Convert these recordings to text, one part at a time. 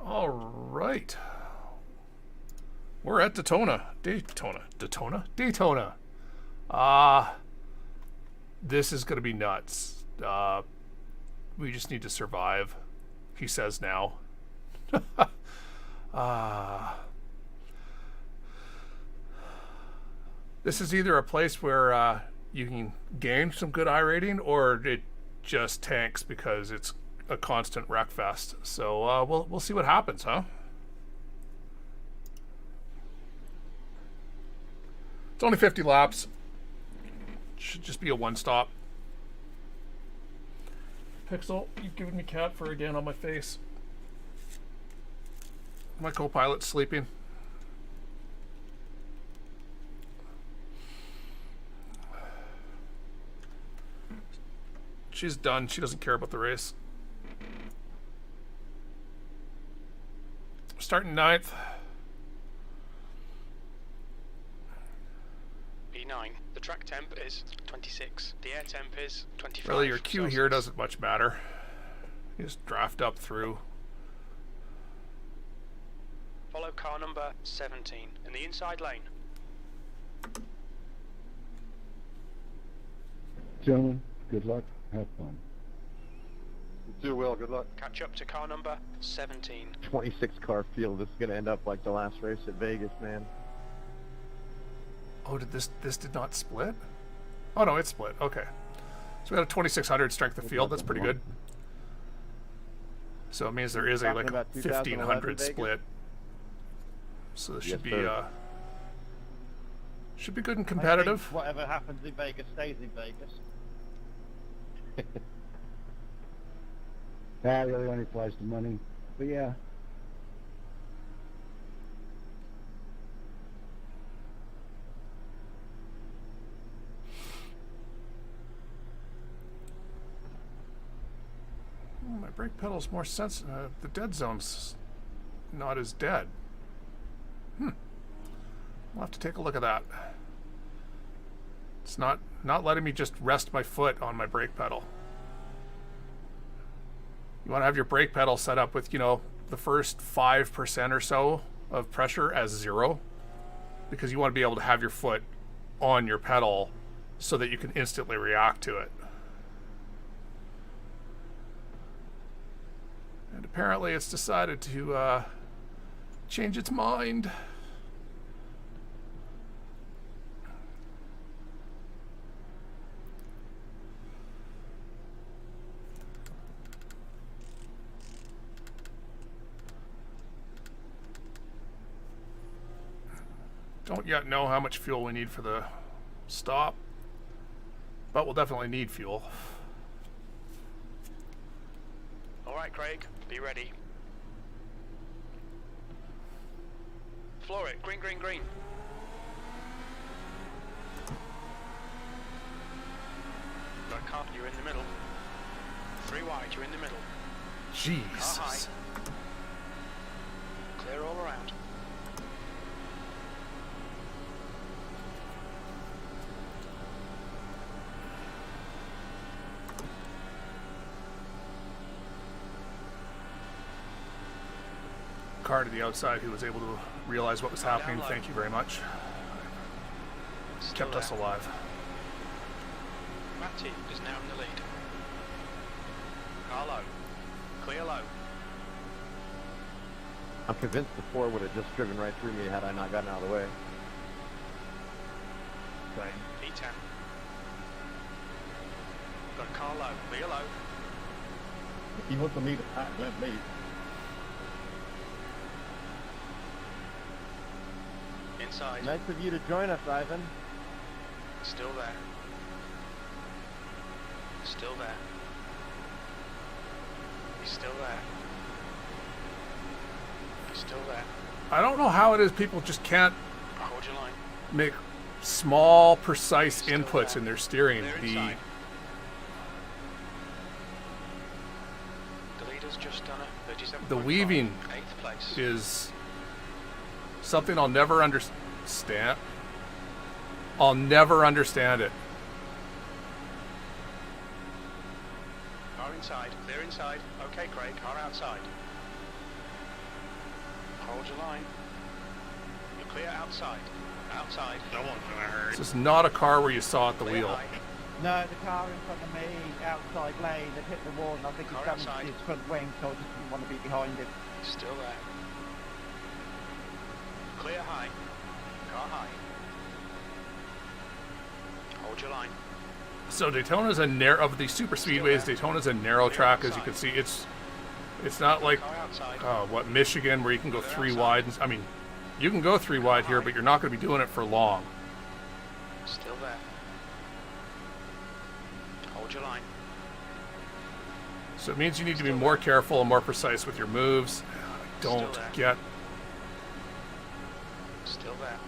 All right. We're at Daytona. Daytona? This is going to be nuts. We just need to survive, he says now. This is either a place where you can gain some good iRating, or it just tanks because it's a constant wreck fest. So we'll see what happens, huh? It's only 50 laps. Should just be a one-stop. Pixel, you've given me cat fur again on my face. My co-pilot's sleeping. She's done. She doesn't care about the race. Starting 9th. B9. The track temp is 26. The air temp is 25. Really, your Q here doesn't much matter. You just draft up through. Follow car number 17 in the inside lane. Gentlemen, good luck. Have fun. You too, Will. Good luck. Catch up to car number 17. 26 car field. This is going to end up like the last race at Vegas, man. Oh, did this did not split? Oh no, it split. Okay. So we got a 2600 strength of field. That's pretty good. So it means there is a like a 1500 split. So this should be good and competitive. Whatever happens in Vegas stays in Vegas. That really only applies to money. But yeah. My brake pedal's more sensitive. The dead zone's not as dead. We'll have to take a look at that. It's not letting me just rest my foot on my brake pedal. You want to have your brake pedal set up with, you know, the first 5% or so of pressure as 0, because you want to be able to have your foot on your pedal so that you can instantly react to it. And apparently it's decided to change its mind. Don't yet know how much fuel we need for the stop, but we'll definitely need fuel. All right, Craig, be ready. Floor it, green, green, green. Got a car, you're in the middle. 3 wide, you're in the middle. Jesus. Car high. Clear all around. Car to the outside who was able to realize what was happening. Thank you very much. Kept us alive. Matty is now in the lead. Car low. Clear low. I'm convinced the 4 would have just driven right through me had I not gotten out of the way. P10. Got a car low. Clear low. If you want me to pack, let me. Inside. Nice of you to join us, Ivan. Still there. Still there. He's still there. He's still there. I don't know how it is people just can't Hold your line. make small, precise Still inputs there. in their steering. They're inside. The leader's just done a 37.5. The weaving 8th place. is something I'll never understand. I'll never understand it. Car inside. They're inside. Okay, Craig. Car outside. Hold your line. You're clear outside. Outside. No one's gonna hurt. This is not a car where you saw at the Clear wheel. high. No, the car in front of me, outside lane, had hit the wall, and I think he's Car damaged outside. his front wing, so I just didn't want to be behind him. Still there. Clear high. Car high. Hold your line. So Daytona's a narrow of the super speedways. Daytona's a narrow track, as you can see. It's not like Car outside. what Michigan where you can go 3 wide. I mean, you can go 3 wide here, but you're not going to be doing it for long. Still there. Hold your line. So it means you need to be more careful and more precise with your moves. Don't there. get Still there.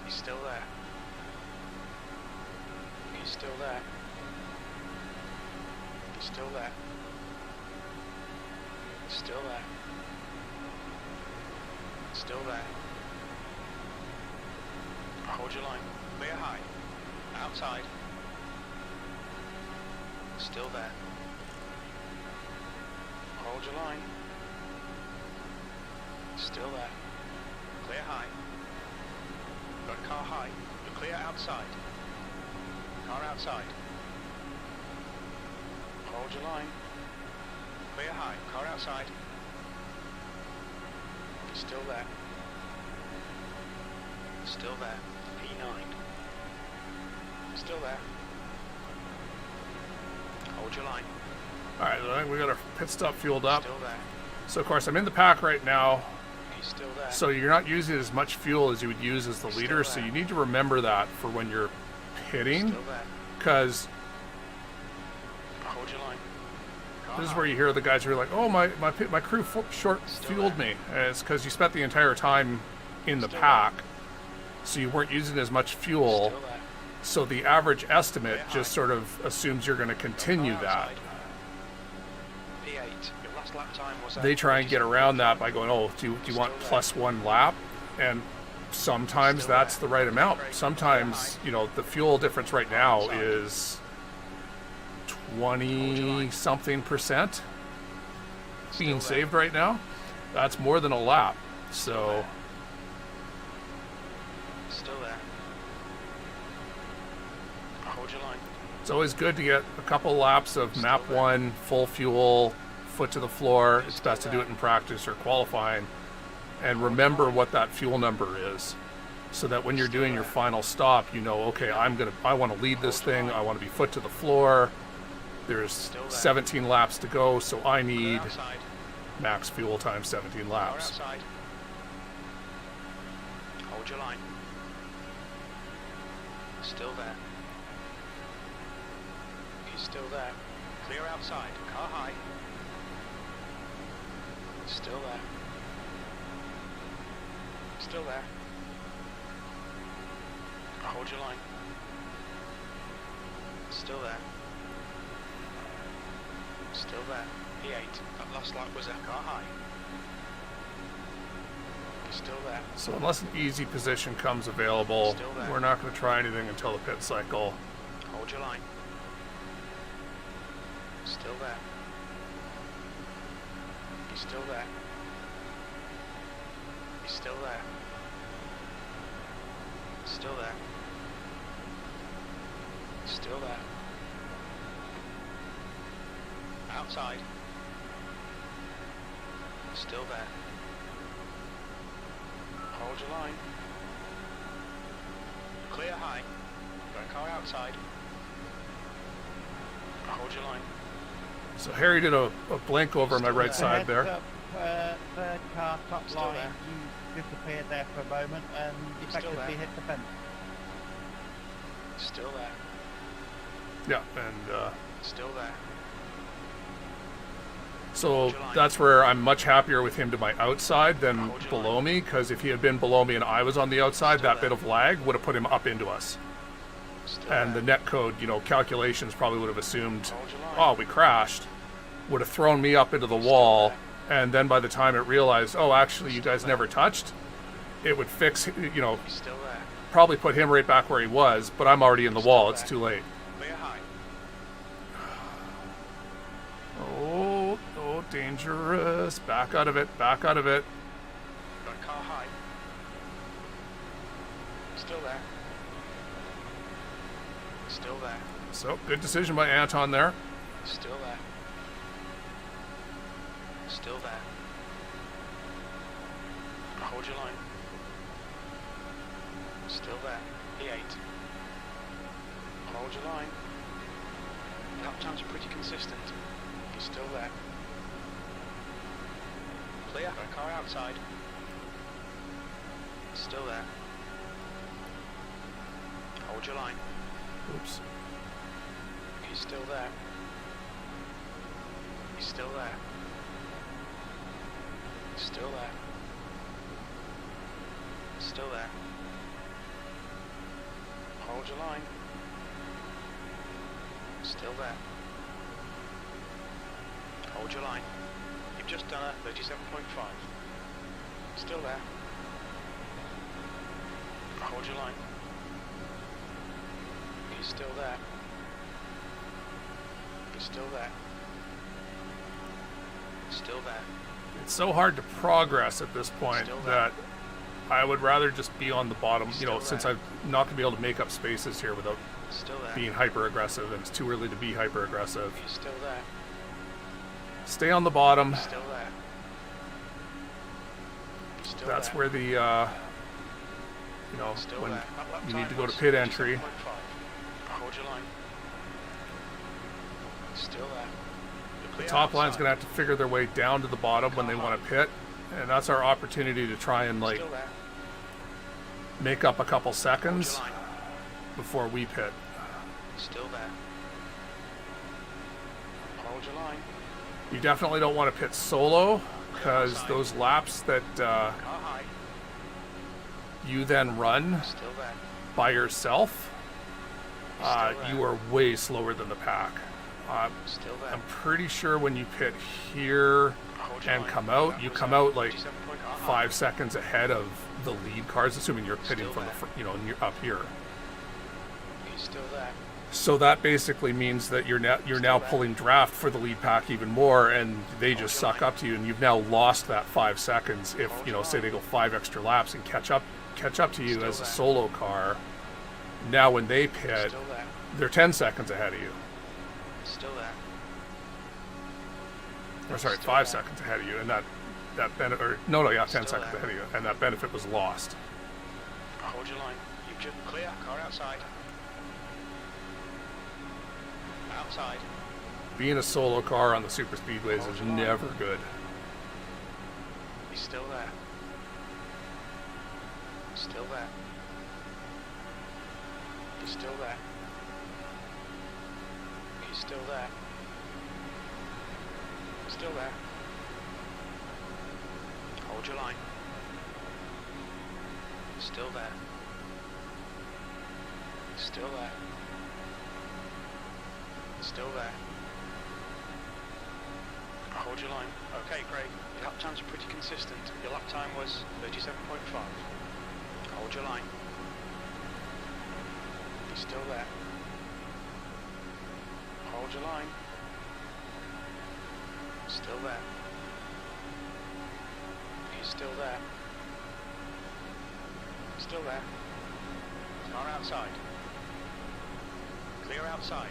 He's still there. He's still there. He's still there. Still there. Still there. Hold your line. Clear high. Outside. Still there. Hold your line. Still there. Clear high. Got car high. You're clear outside. Car outside. Hold your line. Clear high. Car outside. Still there. Still there. P9. Still there. Hold your line. all right. I think we got our pit stop fueled up. Still there. So of course I'm in the pack right now. He's still there. So you're not using as much fuel as you would use as the Still leader. So there. you need to remember that for when you're pitting, Still there. because Hold your line. Car this is high. where you hear the guys who are like, "Oh, my crew short Still fueled there. me." And it's because you spent the entire time in the Still pack, so you weren't using as much fuel. Still there. So the average estimate Yeah, just high. sort of assumes you're going to continue Car that. outside. P8. Your last lap time was They try and get around that by going, "Oh, do you want Still there. +1 lap?" And sometimes Still that's there. the right amount. Great. Sometimes, High. you know, the fuel difference right now Outside. is Hold your 20 line. something percent being Still there. saved right now. That's more than a lap. Still So there. Still there. Hold your line. it's always good to get a couple laps of map there. 1, full fuel, foot to the floor. It's Still best to do there. it in practice or qualifying. And remember what that fuel number is, so that when you're Still doing your there. final stop, you know, okay, I want to lead this Hold your thing. line. I want to be foot to the floor. There's Still there. 17 laps to go, so I Clear need outside. max fuel times 17 Car laps. outside. Hold your line. Still there. He's still there. Clear outside. Car high. Still there. Still there. Hold your line. Still there. Still there. P8. That last lap was a car high. Still there. So unless an easy position comes available, Still there. we're not going to try anything until the pit cycle. Hold your line. Still there. He's still there. He's still there. Still there. Still there. Outside. Still there. Hold your line. Clear high. Got a car outside. Hold your line. So Harry did a blink over my right Still side there. Heads up, third car top Still line, there. you disappeared there for a moment and Still effectively there. hit the fence. Still there. Yeah, and Still there. so that's where I'm much happier with him to my outside than Hold your below line. me, because if he had been below me and I was on the outside, Still that there. bit of lag would have put him up into us. Still And the there. net code, you know, calculations probably would have assumed, Hold your line. oh, we crashed, would have thrown me up into the wall, and then by the time it realized, oh, actually, you guys never touched, it would fix, you know, He's still there. probably put him right back where he was, but I'm already in the wall. It's too late. Clear high. Oh, dangerous. Back out of it. Back out of it. Got car high. Still there. Still there. So, good decision by Anton there. Still there. Still there. Hold your line. Still there. E8. Hold your line. Lap times are pretty consistent. You're still there. Clear. Got a car outside. Still there. Hold your line. Oops. He's still there. He's still there. Still there. Still there. Hold your line. Still there. Hold your line. You've just done a 37.5. Still there. Hold your line. He's still there. He's still there. Still there. It's so hard to progress at this point Still there. that I would rather just be on the bottom, you know, Still since there. I'm not going to be able to make up spaces here without Still there. being hyper aggressive, and it's too early to be hyper aggressive. He's still there. Stay on the bottom. Still there. Still That's there. where the, you know, Still when there. Lap you time need to go to was pit entry. 37.5. Hold your line. Still there. The top line's going to have to figure their way down to the bottom when they want to pit, and that's our opportunity to try and like Still there. make up a couple Hold seconds your line. before we pit. Still there. Hold your line. You definitely don't want to pit solo, because those laps that Car high. you then run Still there. by yourself, Still there. you are way slower than the pack. Still there. I'm pretty sure when you pit here Hold your and line. come out, That you was come a out like 57.5. 5 seconds ahead of the lead cars, assuming you're pitting Still from the there. you know, and you're up here. He's still there. So that basically means that you're now there. pulling draft for the lead pack even more, and they just your suck line. up to you, and you've now lost that 5 seconds. If Hold you know, your say line. they go 5 extra laps and catch up to you Still as a there. solo car. Now when they pit, Still there. they're 10 seconds ahead of you. Still there. Or sorry, Still 5 there. seconds ahead of you, and that benefit, or no, yeah, 10 Still seconds there. ahead of you, and that benefit was lost. Hold your line. You've just clear. Car outside. Outside. Being a solo car on the super speedways Hold is your line. never good. He's still there. Still there. He's still there. He's still there. Still there. Hold your line. Still there. Still there. Still there. Hold your line. Okay, great. Your lap times are pretty consistent. Your lap time was 37.5. Hold your line. He's still there. Hold your line. Still there. He's still there. Still there. Car outside. Clear outside.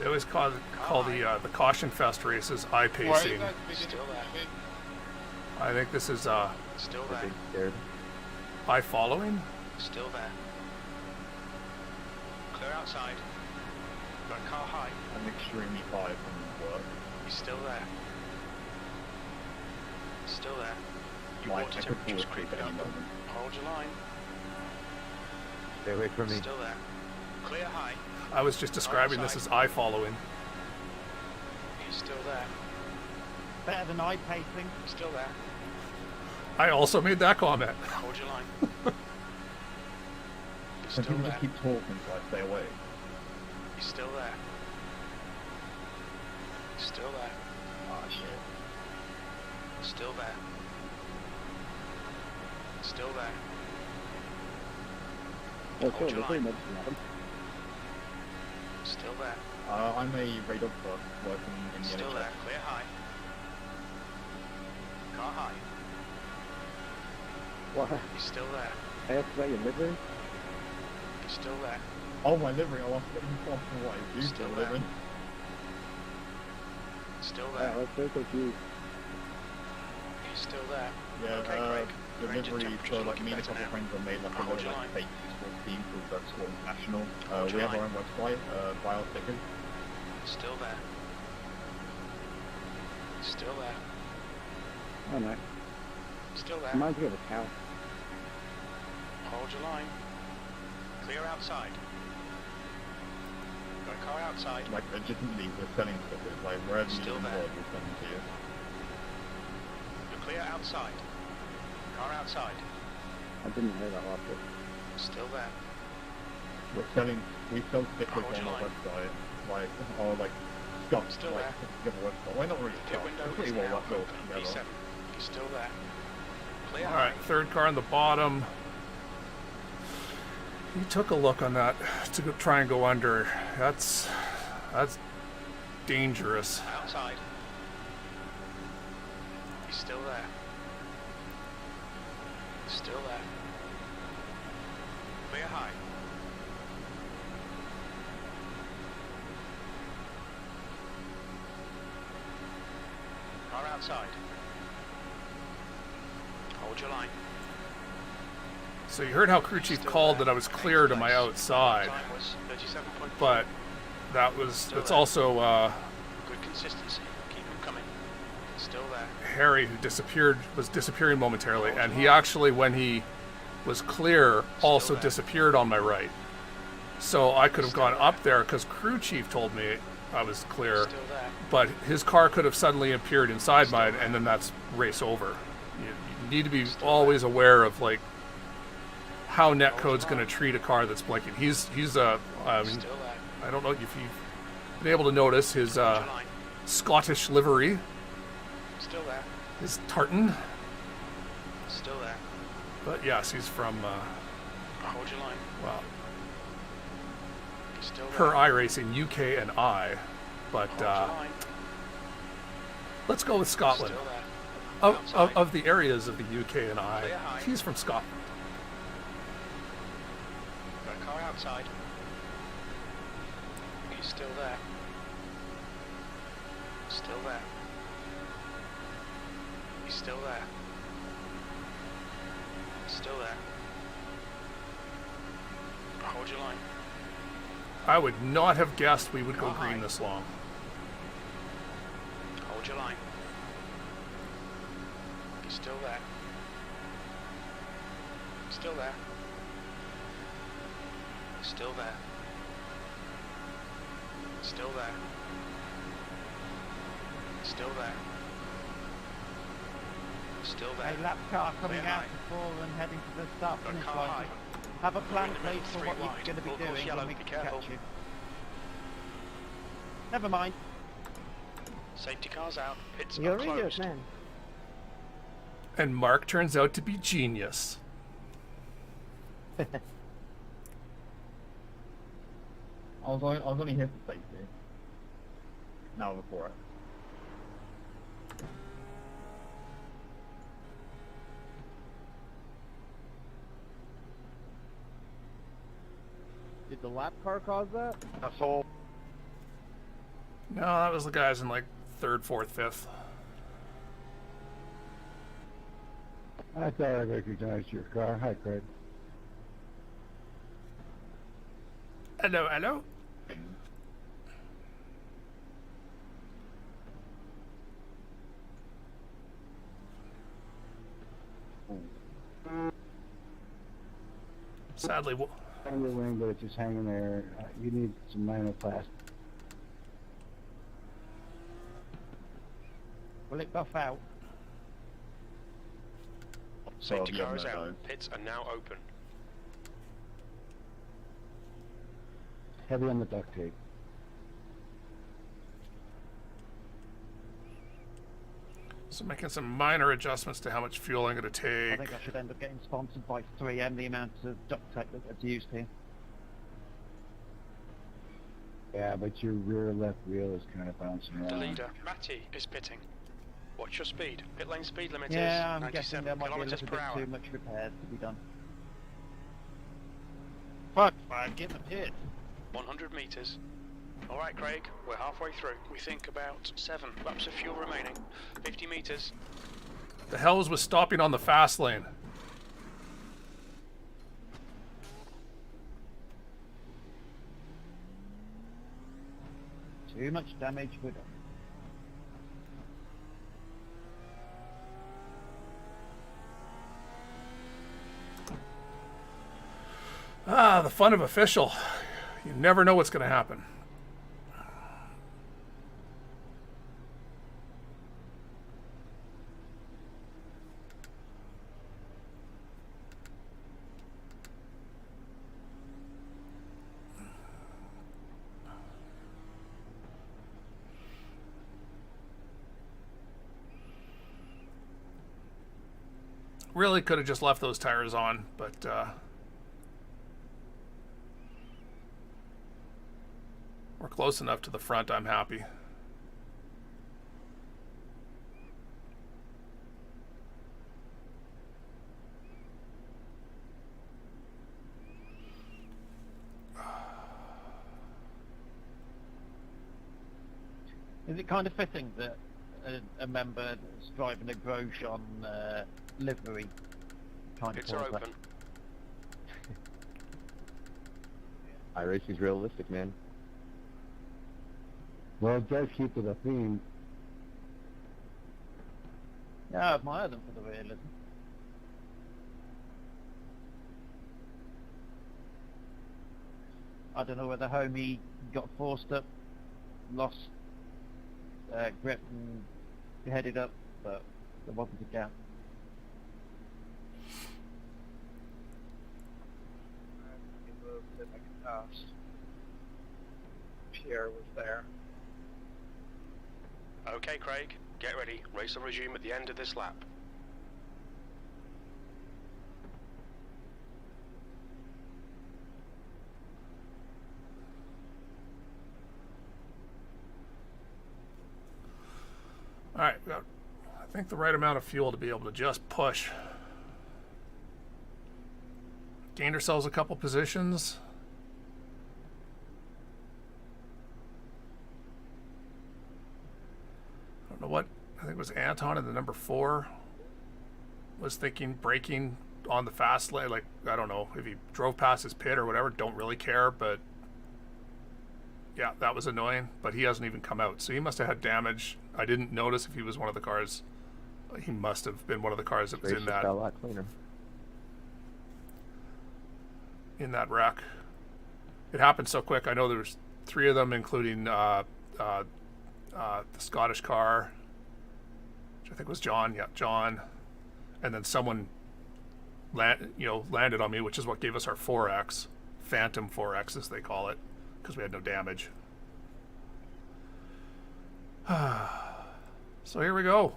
They always call the caution fest races eye pacing. Still there. I think this is Still They're there. big scared. eye following. Still there. Clear outside. Got a car high. An extreme 5 wouldn't work. He's still there. Still there. Your Might water take a temperature's full creep creeping at any up. moment. Hold your line. Stay away from me. Still there. Clear high. I was just describing this as eye following. He's still there. Better than eye pacing. Still there. I also made that comment. Hold your line. He's Some still people there. just keep talking, so I stay away. He's still there. Still there. Ah, shit. Still there. Still there. Oh, Hold sure, your there's line. no mention of them. Still there. I'm a radiographer working in the Still NHS. there. Clear high. Car high. What? He's still there. I have to say your livery? He's still there. Oh, my livery, I lost it from what I do Still for a there. living. Still I there. was so confused. He's still there. Yeah, Okay, Craig. the Your engine livery, temperature's so like looking me and a better couple of now. friends have made like a Hold little your like line. fake sport team called Red Sport International. Hold We your have our line. own website, buy our stickers. Still there. Still there. Oh no. Still there. Reminds me of a cow. Hold your line. Clear outside. Got a car outside. Like legitimately we're selling stickers, like wherever you Still live in the there. world we'll send them to you. You're clear outside. Car outside. I didn't hear that last bit. Still there. We sell stickers Hold on your our line. website, like, or like, scuffs, Still like, there. give a website. Well, not really Pit scuffs, window they're is pretty well now wrapped up open. together. B7. He's still there. Clear All high. right, third car on the bottom. He took a look on that to go, try and go under. That's dangerous. Outside. He's still there. Still there. Clear high. Car outside. Hold your line. So you heard how crew chief Still called there. that I was clear to my Place. outside, Time was 37.4. but it's there. also Good consistency. Keep him coming. Still there. Harry who was disappearing momentarily, and he actually, when he was clear, also there. disappeared on my right. So I could have Still gone there. up there because crew chief told me I was clear, Still there. but his car could have suddenly appeared inside Still mine, there. and then that's race over. You need to be Still always aware of like how netcode's on. going to treat a car that's blinking. He's I mean, Still there. I don't know if you've been able to notice his Hold your line. Scottish livery, Still there. his tartan. Still there. But yes, he's from, Hold your line. well, Still there. per iRacing UK and I. But Hold your line. let's go with Scotland. Still there. Of the areas of the UK and I, Clear high. he's from Scotland. Got a car outside. He's still there. Still there. He's still there. Still there. Hold your line. I would not have guessed we would go Car green high. this long. Hold your line. He's still there. Still there. Still there. Still there. Still there. Still there. A lap car coming Clear out high. to four and heading to the start Got finish car line. high. Have a plan, You're in the please, middle, for three what you're wide. going to be Full course doing yellow, when we be catch careful. you. Never mind. Safety cars out. Pits You're are a idiot, closed. man. And Mark turns out to be genius. I was only here for safety. Now before it. Did the lap car cause that? That's all. No, that was the guys in like third, fourth, fifth. I thought I recognized your car. Hi, Craig. Hello, hello. Sadly, On the wing, but it's just hanging there. You need some minor plastic. Will it buff out? Safety yeah, car is no, out. no. Pits are now open. Heavy on the duct tape. so making some minor adjustments to how much fuel I'm going to I take. think I should end up getting sponsored by 3M, the amount of duct tape that gets used here. Yeah, but your rear left wheel is kind of bouncing around. The leader, Matty, is pitting. What's your speed? Pit lane speed limit Yeah, is I'm guessing 97 there might be a kilometers little per bit hour. too much repairs to be done. Fuck, man, get in the pit. 100 meters. All right, Craig, we're halfway through. We think about 7 laps of fuel remaining. 50 meters. The hell was stopping on the fast lane? Too much damage for them. Ah, the fun of official. You never know what's going to happen. Really could have just left those tires on, but we're close enough to the front, I'm happy. Is it kind of fitting that a member that's driving a Grosjean livery kind of Pits are pulls that? open. iRacing's realistic, man. Well, it does keep it a theme. Yeah, I admire them for the realism. I don't know whether Homie got forced up, lost grip and headed up, but there wasn't a gap. Pierre was there. Okay, Craig, get ready. Race will resume at the end of this lap. All right, we got, I think, the right amount of fuel to be able to just push. Gained ourselves a couple positions. I don't know what, I think it was Anton in the number 4 was thinking braking on the fast lane. Like, I don't know if he drove past his pit or whatever, don't really care, but yeah, that was annoying, but he hasn't even come out. So he must have had damage. I didn't notice if he was one of the cars. He must have been one of the cars that was Race in just that got a lot cleaner. wreck. It happened so quick. I know there was 3 of them, including the Scottish car, which I think was John. Yeah, John. And then someone landed on me, which is what gave us our 4X, Phantom 4X as they call it, because we had no damage. So here we go.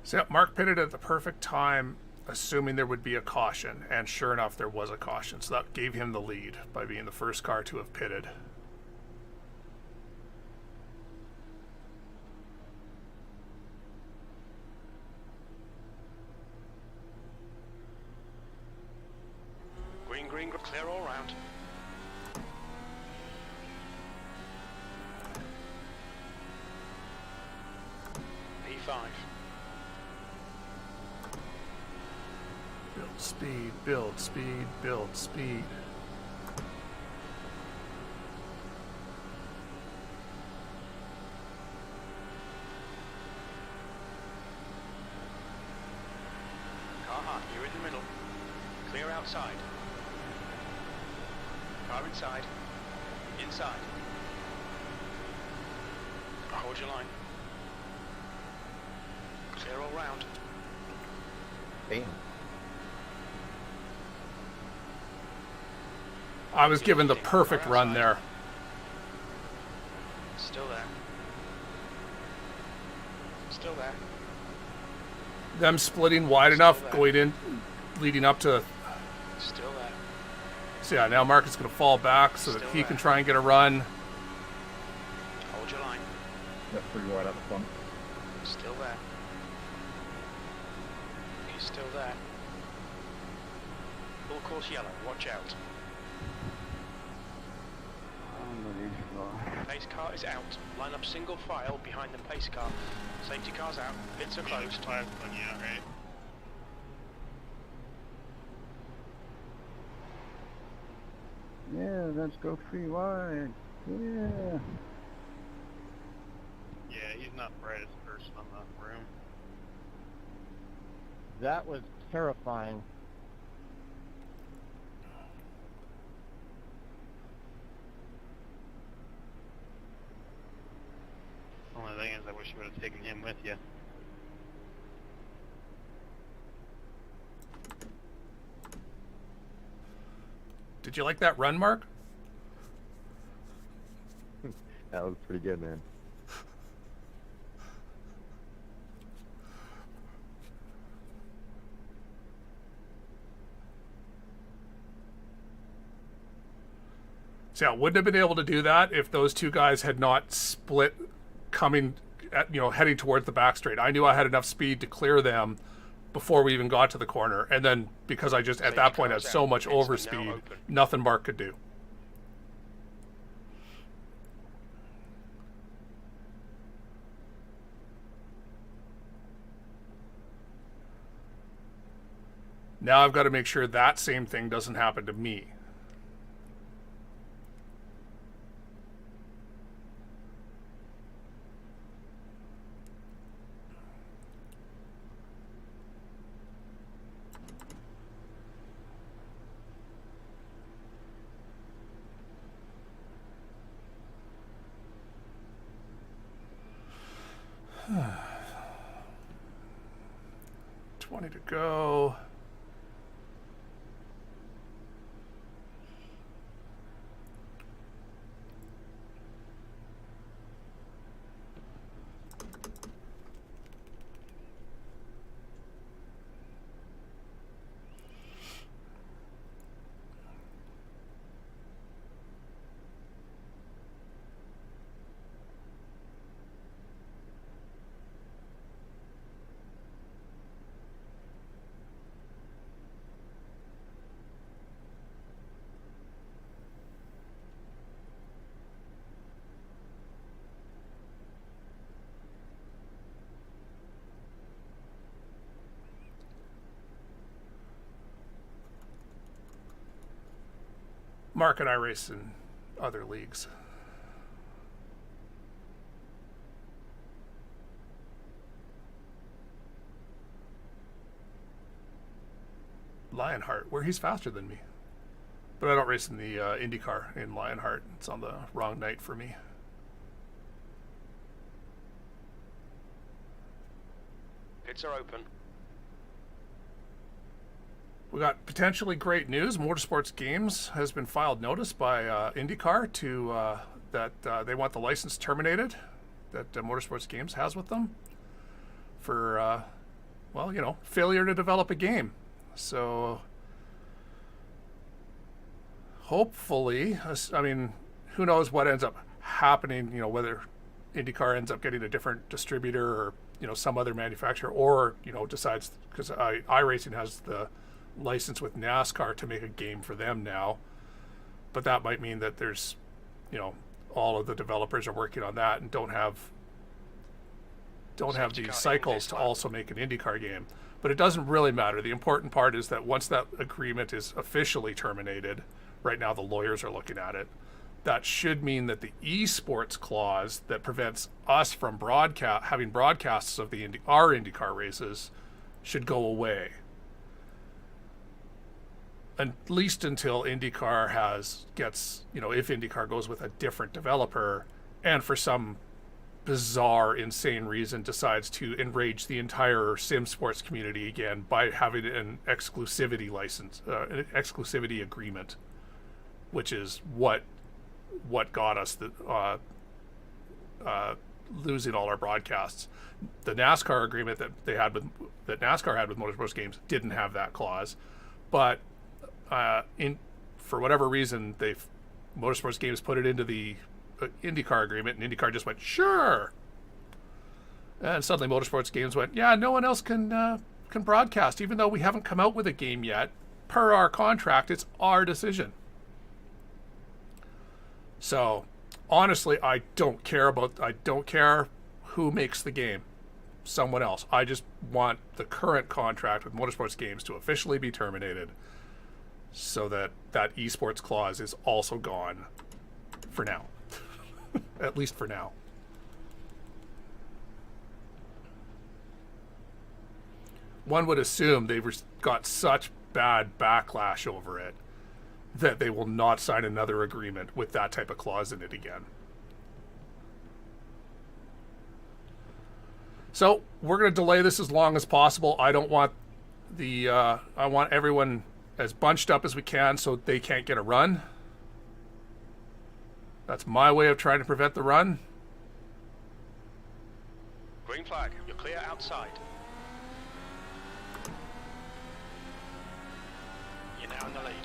So yeah, Mark pitted at the perfect time, assuming there would be a caution, and sure enough, there was a caution. So that gave him the lead by being the first car to have pitted. Green, green, clear all round. P5. Build speed, build speed, build speed. Car hot, you're in the middle. Clear outside. Car inside. Inside. Hold your line. Clear all round. Damn. I was given the perfect run there. Still there. Still there. Them splitting wide enough, going in, leading up to. Still there. So yeah, now Marcus is going to fall back so that Still he can there. try and get a run. Hold your line. That's pretty wide up the front. Still there. He's still there. Full course yellow. Watch out. Pace car is out. Line up single file behind the pace car. Safety car's out. Pits are closed. Right? Yeah, let's go free wide. Yeah. Yeah, he's not the brightest person on the room. That was terrifying. Only thing is, I wish you would have taken him with you. Did you like that run, Mark? That was pretty good, man. So yeah, wouldn't have been able to do that if those two guys had not split coming at, heading towards the back straight. I knew I had enough speed to clear them before we even got to the corner. And then because I just at that point had so much overspeed, nothing Mark could do. Now I've got to make sure that same thing doesn't happen to me. $20 to go. Mark and I race in other leagues. Lionheart, where he's faster than me. But I don't race in the IndyCar in Lionheart. It's on the wrong night for me. Pits are open. We got potentially great news. Motorsports Games has been filed notice by IndyCar to that they want the license terminated that Motorsports Games has with them for, failure to develop a game. So hopefully, I mean, who knows what ends up happening, whether IndyCar ends up getting a different distributor or, some other manufacturer or, decides, because iRacing has the license with NASCAR to make a game for them now. But that might mean that there's, all of the developers are working on that and don't have these cycles to also make an IndyCar game. But it doesn't really matter. The important part is that once that agreement is officially terminated, right now the lawyers are looking at it, that should mean that the esports clause that prevents us from having broadcasts of our IndyCar races should go away. At least until IndyCar gets, if IndyCar goes with a different developer and for some bizarre, insane reason, decides to enrage the entire sim sports community again by having an exclusivity license, an exclusivity agreement, which is what got us losing all our broadcasts. The NASCAR agreement that NASCAR had with Motorsports Games didn't have that clause, but for whatever reason, Motorsports Games put it into the IndyCar agreement, and IndyCar just went, sure. And suddenly Motorsports Games went, yeah, no one else can broadcast, even though we haven't come out with a game yet. Per our contract, it's our decision. So, honestly, I don't care who makes the game. Someone else. I just want the current contract with Motorsports Games to officially be terminated, so that esports clause is also gone for now. At least for now. One would assume they've got such bad backlash over it that they will not sign another agreement with that type of clause in it again. So we're going to delay this as long as possible. I don't want I want everyone as bunched up as we can so they can't get a run. That's my way of trying to prevent the run. Green flag, you're clear outside. You're now in the lead.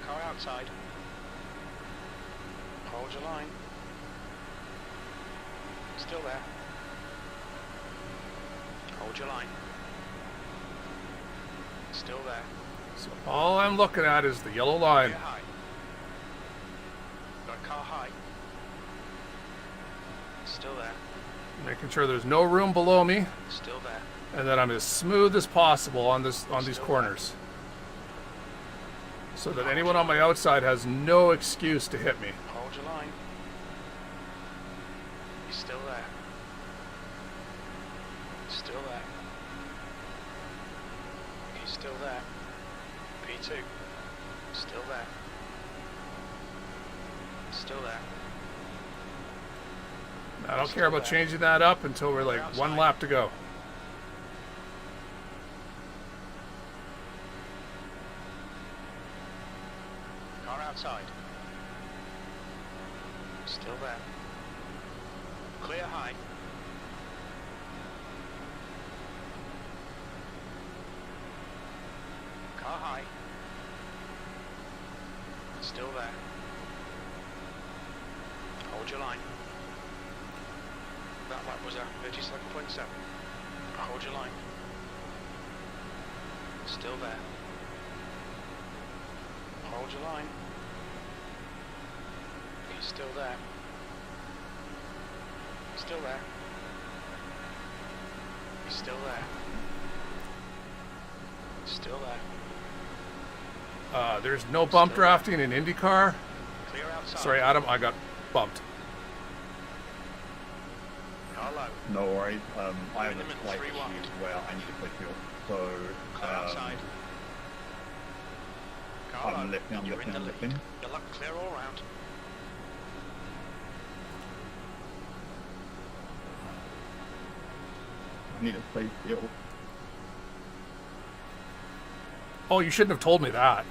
Car outside. Hold your line. Still there. Hold your line. Still there. So all I'm looking at is the yellow line. Clear high. Got car high. Still there. Making sure there's no room below me, Still there. and that I'm as smooth as possible on these corners, so that anyone on my outside has no excuse to hit me. Hold your line. He's still there. Still there. He's still there. P2. Still there. Still there. I don't care about changing that up until we're like one lap to go. Car outside. Still there. Clear high. Car high. Still there. Hold your line. That lap was at 37.7. Hold your line. Still there. Hold your line. He's still there. Still there. He's still there. Still there. There's no bump drafting in IndyCar. Clear outside. Sorry, Adam, I got bumped. Car low. No worries. I have a Minimum slight 3 issue wide. where I need to play fuel. So, Car outside. Car I'm low. lifting, You're in the lead. lifting. You're left clear all round. I need to play fuel. Oh, you shouldn't have told me that.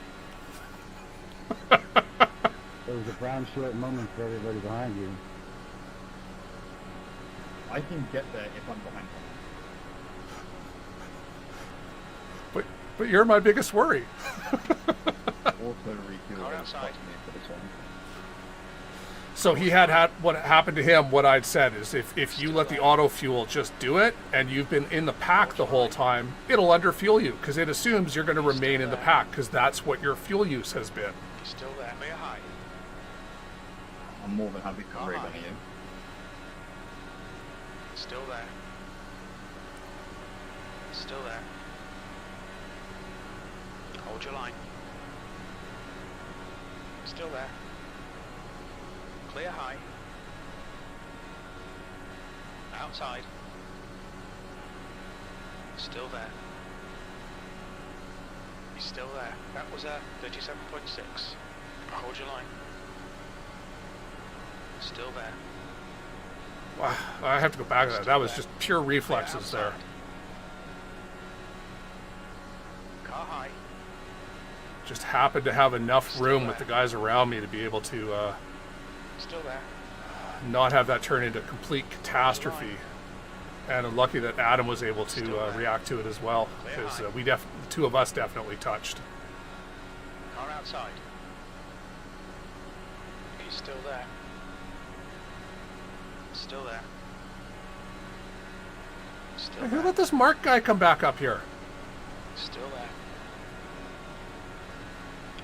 There was a brown short moment for everybody behind you. I can get there if I'm behind someone. But you're my biggest worry. Also refuel Car is outside. costing me for this one. So he had what happened to him. What I'd said is, if you let the auto fuel just do it, and you've been in the pack the whole time, it'll underfuel you because it assumes you're going to remain in the pack because that's what your fuel use has been. He's still there. Clear high. I'm more than happy to Car rig high. on you. Still there. Still there. Hold your line. Still there. Clear high. Outside. Still there. He's still there. That was a 37.6. Hold your line. Still there. Wow, I have to go back to that. That was just pure reflexes there. Car high. Just happened to have enough Still room there. with the guys around me to be able to Still there. not have that turn into complete catastrophe. And I'm lucky that Adam was able to react to it as well, because the two of us definitely touched. Car outside. He's still there. Still there. Still Hey, who there. let this Mark guy come back up here? Still there.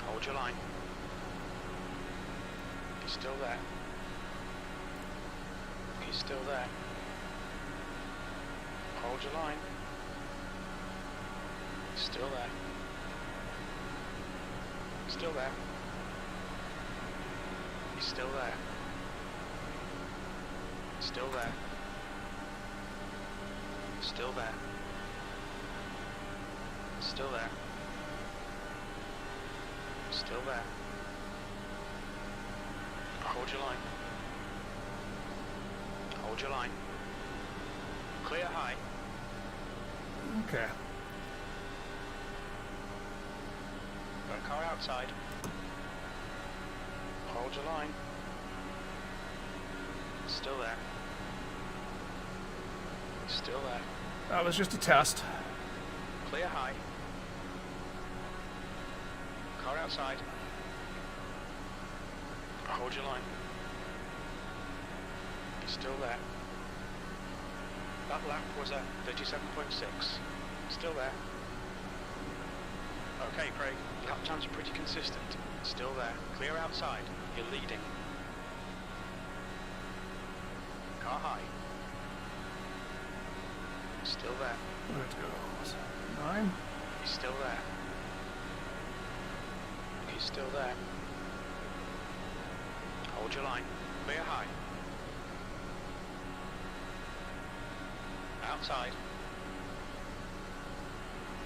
Hold your line. He's still there. He's still there. Hold your line. Still there. Still there. He's still there. Still there. Still there. Still there. Still there. Hold your line. Hold your line. Clear high. Okay. Got a car outside. Hold your line. Still there. Still there. That was just a test. Clear high. Car outside. Hold your line. He's still there. That lap was a 37.6. Still there. Okay, Craig. Lap times are pretty consistent. Still there. Clear outside. You're leading. Car high. Still there. Where it goes? 9. He's still there. He's still there. Hold your line. Clear high. Outside.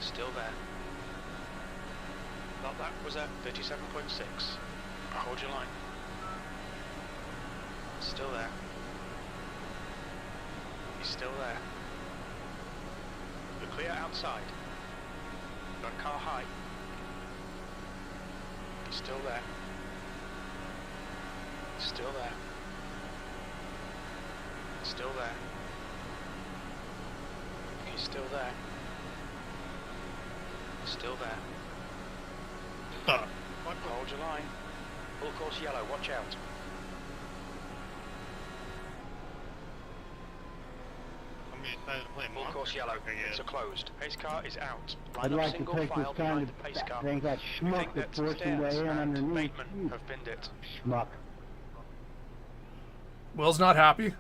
Still there. That was at 37.6. Hold your line. Still there. He's still there. You're clear outside. Got car high. He's still there. Still there. Still there. He's still there. Still there. Hold your line. Full course yellow, watch out. Somebody decided to play Full Monster course yellow, Truck again. it's a closed. Pace car is out. I'd Line up like to single take file this time behind to the pace car. thank that We schmuck think that that forced his way Stairs in and underneath. Bateman have binned it. Schmuck. Will's not happy.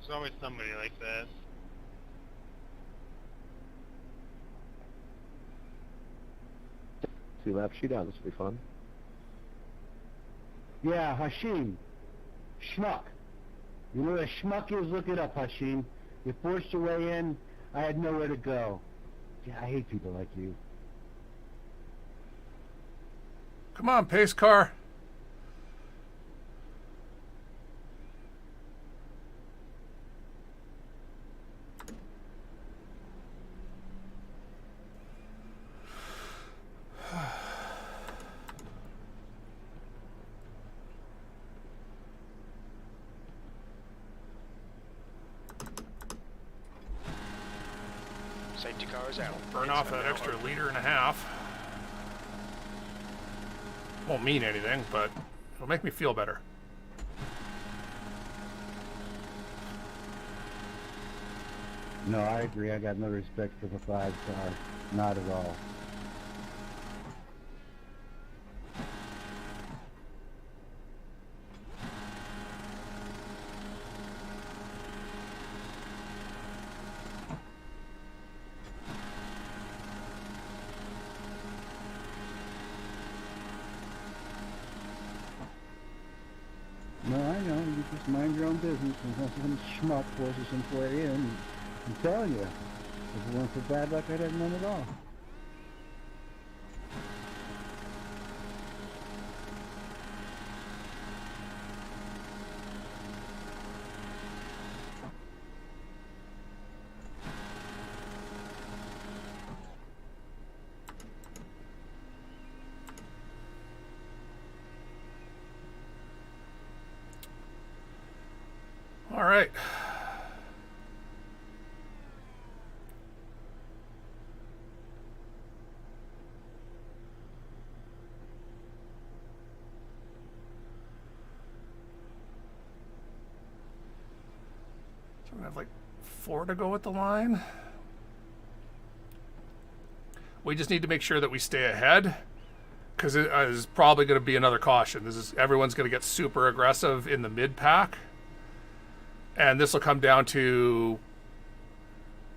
There's always somebody like that. Two-lap shootout. This will be fun. Yeah, Hashim. Schmuck. You know what a schmuck is? Look it up, Hashim. You forced your way in. I had nowhere to go. Yeah, I hate people like you. Come on, pace car. Safety car is out. Burn off that extra 1.5 liters. Won't mean anything, but it'll make me feel better. No, I agree. I got no respect for the 5-star. Not at all. Just mind your own business. Unless some schmuck forces some play in. I'm telling you. If it weren't for bad luck, I'd have none at all. All right. So we have like 4 to go with the line. We just need to make sure that we stay ahead, because it is probably going to be another caution. Everyone's going to get super aggressive in the mid pack. And this will come down to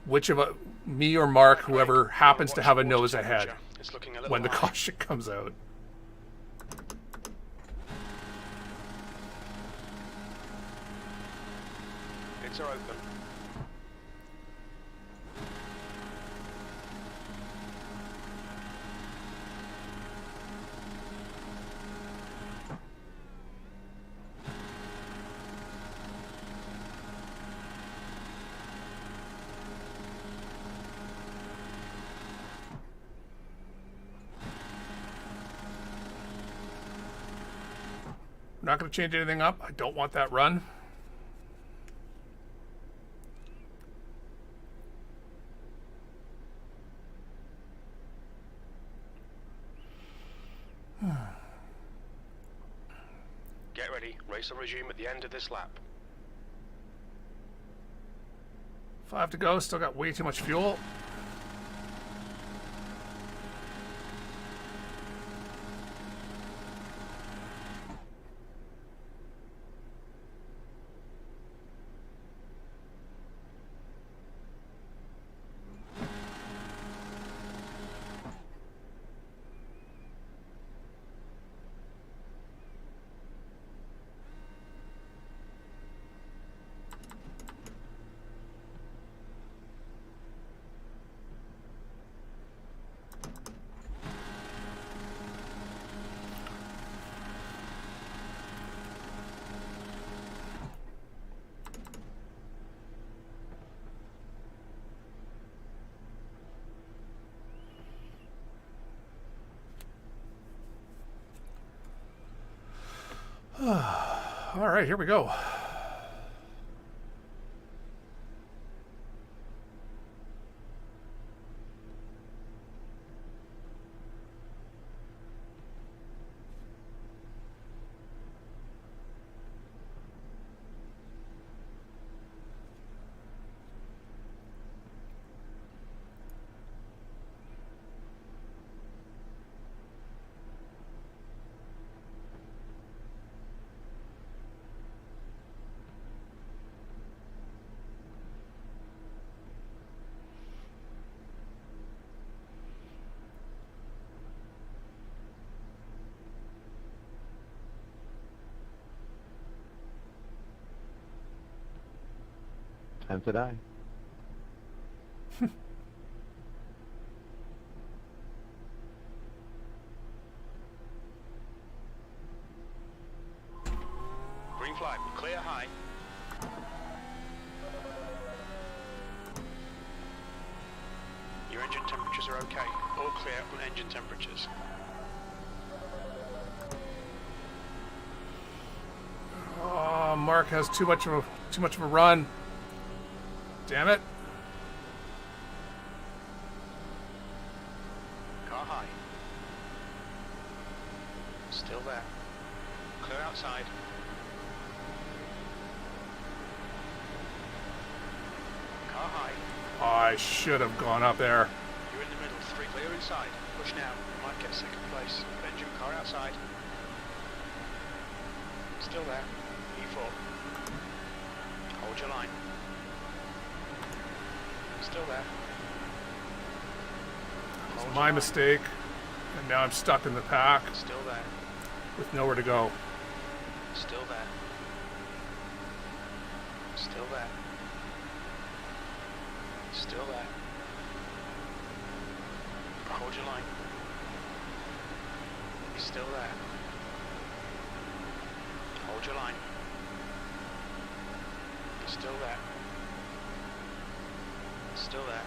which of me or Mark, whoever happens to have a nose ahead when the caution comes out. Bids are open. I'm not going to change anything up. I don't want that run. Get ready. Race will resume at the end of this lap. 5 to go. Still got way too much fuel. All right, here we go. Time to die. Green flag. Clear high. Your engine temperatures are okay. All clear on engine temperatures. Oh, Mark has too much of a run. Damn it. Car high. Still there. Clear outside. Car high. I should have gone up there. You're in the middle. 3 clear inside. Push now. You might get second place. Engine car outside. Still there. E4. Hold your line. Still there. It's my mistake. And now I'm stuck in the pack Still there. with nowhere to go. Still there. Still there. Still there. Hold your line. He's still there. Hold your line. He's still there. Still there.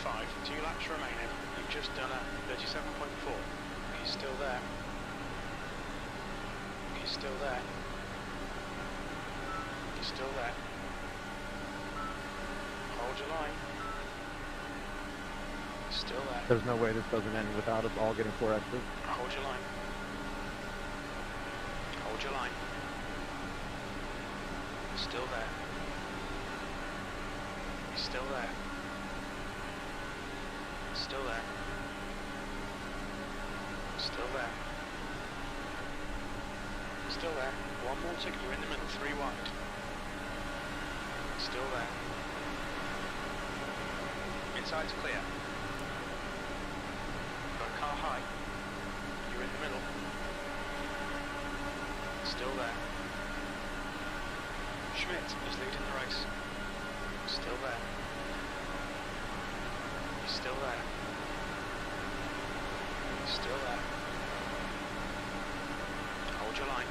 P5, 2 laps remaining. You've just done a 37.4. He's still there. He's still there. He's still there. Hold your line. He's still there. There's no way this doesn't end without us all getting 4 extras. Hold your line. Hold your line. Still there. He's still there. Still there. Still there. Still there. One more ticket. You're in the middle. 3 wide. Still there. Inside's clear. Got car high. You're in the middle. Still there. Schmidt is leading the race. Still there. He's still there. He's still there. Hold your line.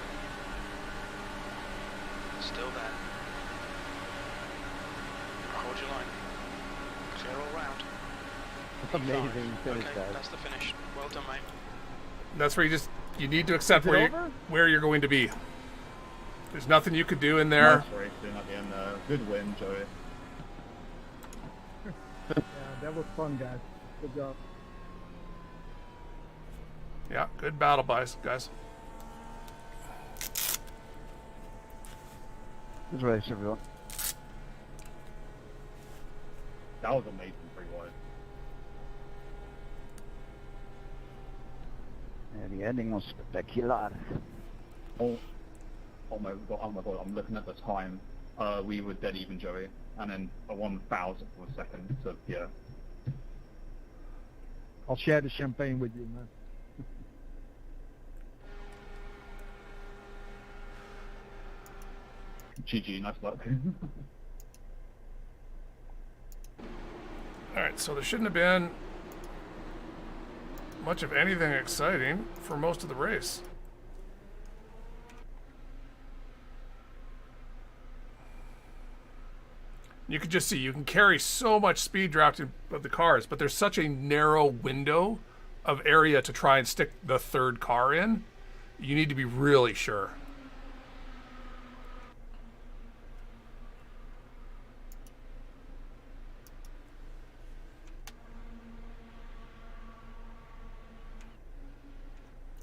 Still there. Hold your line. Clear all round. That's amazing finish, Okay, guys. that's the finish. Well done, mate. That's where you need to accept Is it over? where you're going to be. There's nothing you could do in there. Nice racing at the end there. Good win, Joey. Yeah, that was fun, guys. Good job. Yeah, good battle, guys. Good race, everyone. That was amazing 3 wide. Yeah, the ending was spectacular. Oh my god, I'm looking at the time. We were dead even, Joey. And then a 1,000th of a second, so yeah. I'll share the champagne with you, man. GG, nice luck. Alright, so there shouldn't have been much of anything exciting for most of the race. You can just see, you can carry so much speed draft of the cars, but there's such a narrow window of area to try and stick the third car in. You need to be really sure.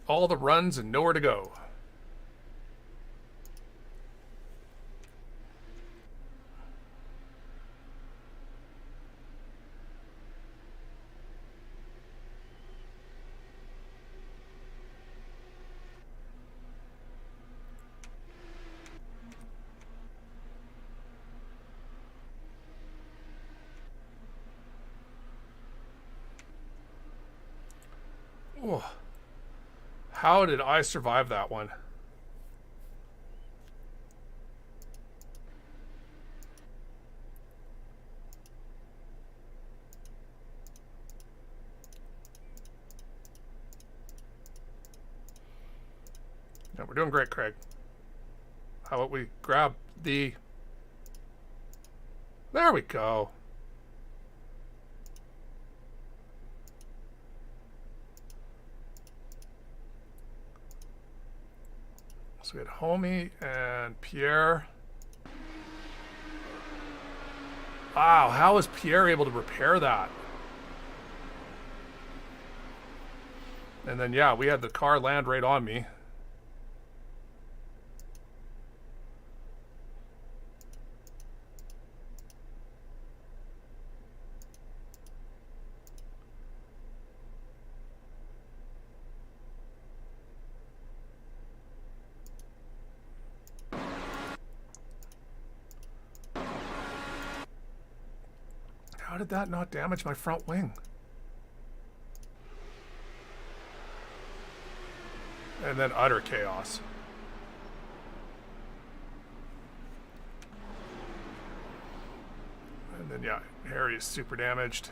All the runs and nowhere to go. Oh. How did I survive that one? Yeah, we're doing great, Craig. How about we grab the... There we go. So we had Homie and Pierre. Wow, how was Pierre able to repair that? And then, yeah, we had the car land right on me. How did that not damage my front wing? And then utter chaos. then yeah, Harry is super damaged.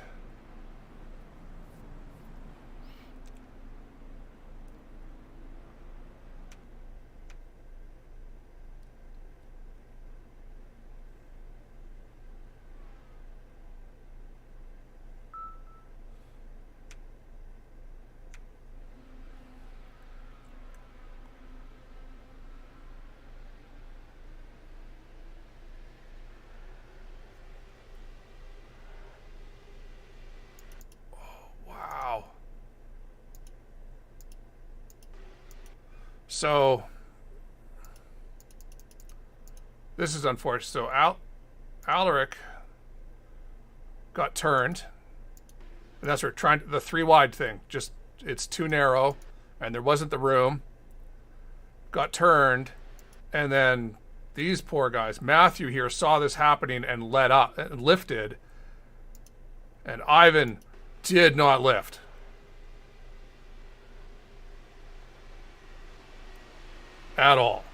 So this is unfortunate. So Alaric got turned, and that's what we're trying. The 3 wide thing, just it's too narrow, and there wasn't the room. Got turned, and then these poor guys. Matthew here saw this happening and let up and lifted, and Ivan did not lift. At all.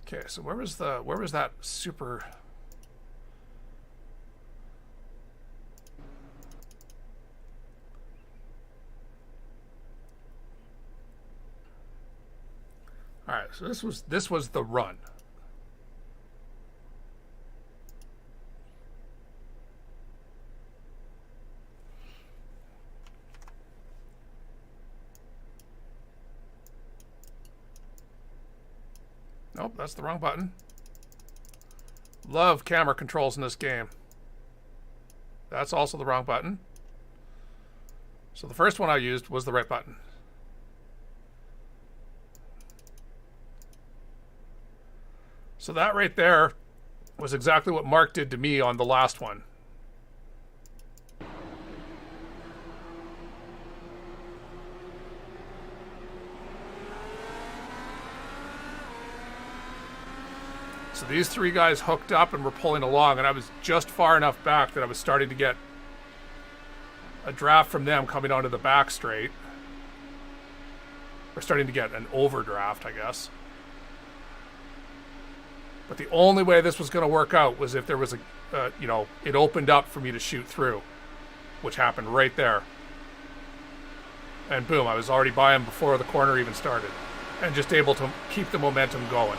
Okay, so where was that super? All right, so this was the run. Nope, that's the wrong button. Love camera controls in this game. That's also the wrong button. So the first one I used was the right button. So that right there was exactly what Mark did to me on the last one. So these 3 guys hooked up and were pulling along, and I was just far enough back that I was starting to get a draft from them coming onto the back straight. Or starting to get an overdraft, I guess. But the only way this was going to work out was if there was a, it opened up for me to shoot through, which happened right there. And boom, I was already by him before the corner even started. And just able to keep the momentum going.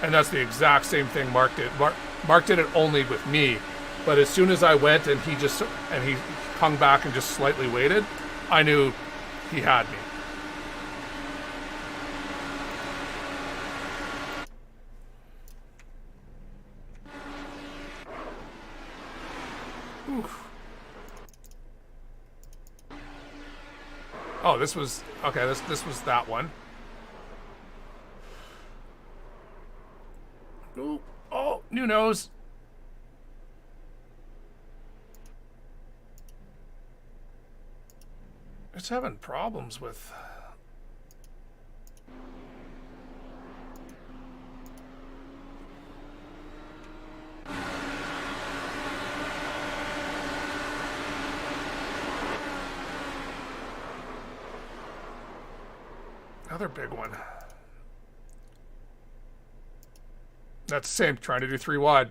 And that's the exact same thing Mark did. Mark did it only with me. But as soon as I went and he hung back and just slightly waited, I knew he had me. Oof. Oh, this was okay. This was that one. Ooh, oh, new nose. It's having problems with. Another big one. That's the same, trying to do 3 wide.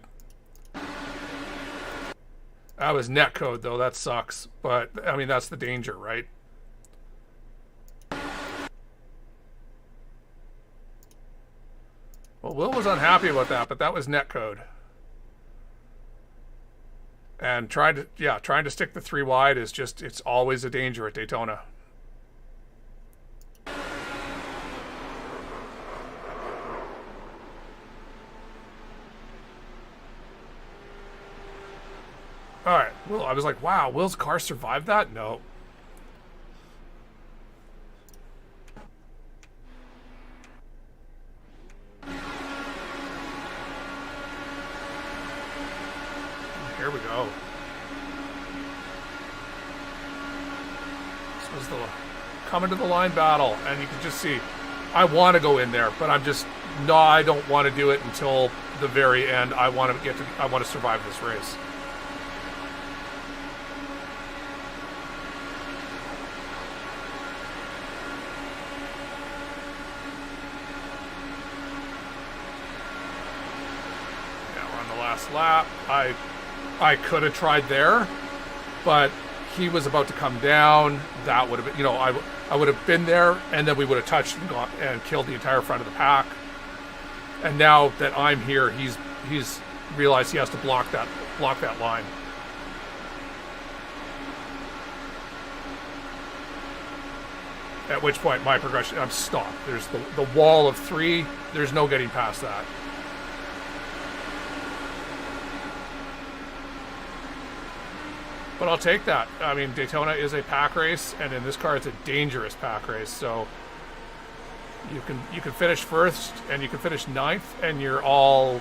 That was netcode though, that sucks. But, I mean, that's the danger, right? Well, Will was unhappy about that, but that was netcode. And trying to stick the 3 wide is just, it's always a danger at Daytona. All right, Will, I was like, wow, Will's car survived that? No. Here we go. was the coming to the line battle, and you can just see I want to go in there, but I'm just no, I don't want to do it until the very end. I want to survive this race. Yeah, we're on the last lap. I could have tried there, but he was about to come down. That would have been, I would have been there, and then we would have touched and gone and killed the entire front of the pack. And now that I'm here, he's realized he has to block that line. At which point my progression, I'm stopped. There's the wall of 3. There's no getting past that. But I'll take that. I mean, Daytona is a pack race, and in this car, it's a dangerous pack race. So you can finish first, and you can finish 9th, and you're all,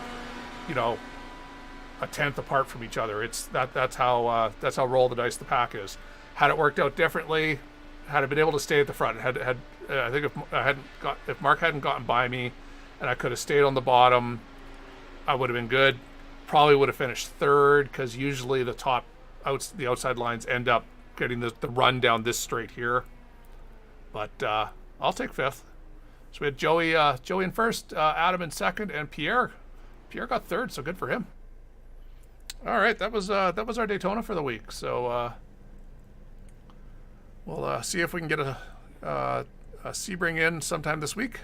a 10th apart from each other. That's how roll the dice the pack is. Had it worked out differently, had I been able to stay at the front, I think if Mark hadn't gotten by me, and I could have stayed on the bottom, I would have been good. Probably would have finished 3rd, because usually the outside lines end up getting the run down this straight here. But I'll take 5th. So we had Joey in first, Adam in second, and Pierre got 3rd. So good for him. All right, that was our Daytona for the week. So we'll see if we can get a Sebring in sometime this week.